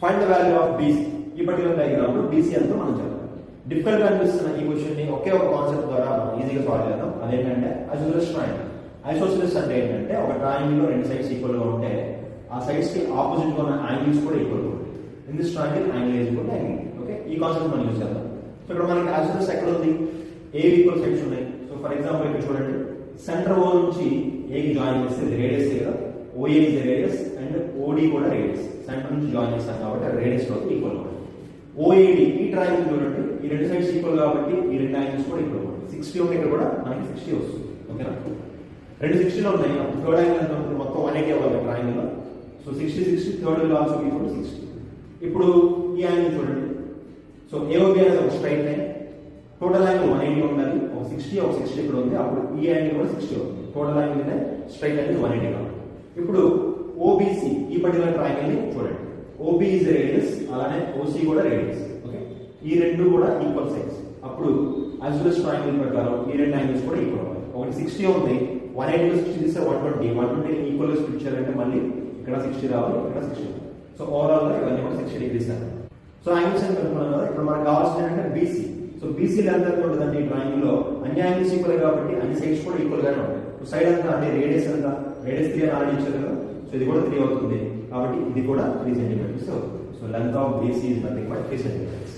Find the value of BC. ఈ particular diagram లో BC ఎంతో మనం చెప్పాలి. డిఫికల్ట్ గా అనిపిస్తున్న ఈ క్వశ్చన్ ని ఒకే ఒక కాన్సెప్ట్ ద్వారా మనం ఈజీగా సాల్వ్ చేద్దాం. అదేంటంటే ఐసోసెలస్ ట్రయాంగిల్. ఐసోసెలస్ అంటే ఏంటంటే ఒక ట్రయాంగిల్ లో రెండు సైడ్స్ ఈక్వల్ గా ఉంటే ఆ సైడ్స్ కి ఆపోజిట్ గా ఉన్న యాంగిల్స్ కూడా ఈక్వల్ గా ఉంటాయి. In this triangle angle is equal to angle. Okay, ఈ కాన్సెప్ట్ మనం యూజ్ చేద్దాం. సో ఇక్కడ మనకి ఐసోసెలస్ ఎక్కడ ఉంది? ఏ ఈక్వల్ సైడ్స్ ఉన్నాయి. సో ఫర్ ఎగ్జాంపుల్ ఇక్కడ చూడండి, సెంటర్ ఓ నుంచి ఏ కి జాయిన్ చేస్తే రేడియస్ కదా, OA is the radius and OD కూడా రేడియస్. సెంటర్ నుంచి జాయిన్ చేస్తాం కాబట్టి రేడియస్ లో ఈక్వల్ గా ఉంటుంది. ఓఏడి ఈ ట్రయాంగిల్ చూడండి, ఈ రెండు సైడ్స్ ఈక్వల్ కాబట్టి ఈ రెండు యాంగిల్స్ కూడా ఈక్వల్ ఉంటుంది. 60 ఉంటే ఇక్కడ కూడా మనకి 60 వస్తుంది. ఓకేనా, రెండు 60 లో ఉన్నాయి. థర్డ్ యాంగిల్ ఎంత ఉంటుంది? మొత్తం 180 అవ్వాలి ట్రయాంగిల్ లో. So 60 60 third will also equal to 60. ఇప్పుడు ఈ యాంగిల్ చూడండి. సో ఏఓబి అనేది ఒక స్ట్రైట్ లైన్. టోటల్ యాంగిల్ 180 ఉండాలి. ఒక 60 ఇక్కడ ఉంది. అప్పుడు ఈ యాంగిల్ కూడా 60 అవుతుంది. టోటల్ యాంగిల్ స్ట్రైట్ లైన్ 180 కావాలి. ఇప్పుడు ఓబిసి ఈ పర్టికులర్ ట్రయాంగిల్ ని చూడండి. ఓబి ఇస్ రేడియస్, అలానే ఓసి కూడా రేడియస్. ఓకే, ఈ రెండు కూడా ఈక్వల్ సైడ్స్. అప్పుడు ఐసోసెలస్ ట్రయాంగిల్ ప్రకారం ఈ రెండు యాంగిల్స్ కూడా ఈక్వల్ అవ్వాలి. ఒకటి 60 ఉంది, 180 లో 60 తీస్తే 120 ఈక్వల్ గా స్ప్లిట్ చేయాలంటే మళ్ళీ ఇక్కడ 60 రావాలి, ఇక్కడ 60. సో ఓవరాల్ గా ఇవన్నీ కూడా 60 డిగ్రీస్ అన్నమాట. సో యాంగిల్స్ అని కనుక్కున్నాం కదా. ఇప్పుడు మనకు కావాల్సింది ఏంటంటే బీసీ. సో బీసీ లెంత్ ఎంత ఉంటుందంటే ఈ ట్రయాంగిల్ లో అన్ని యాంగిల్స్ ఈక్వల్ కాబట్టి అన్ని సైడ్స్ కూడా ఈక్వల్ గానే ఉంటాయి. సైడ్ అంతా అంటే రేడియస్ ఎంత? రేడియస్ 3 అని ఆల్రెడీ ఇచ్చారు కదా. సో ఇది కూడా 3 అవుతుంది కాబట్టి ఇది కూడా 3 సెంటీమీటర్స్ అవుతుంది. So length of BC is nothing but 3 centimetres.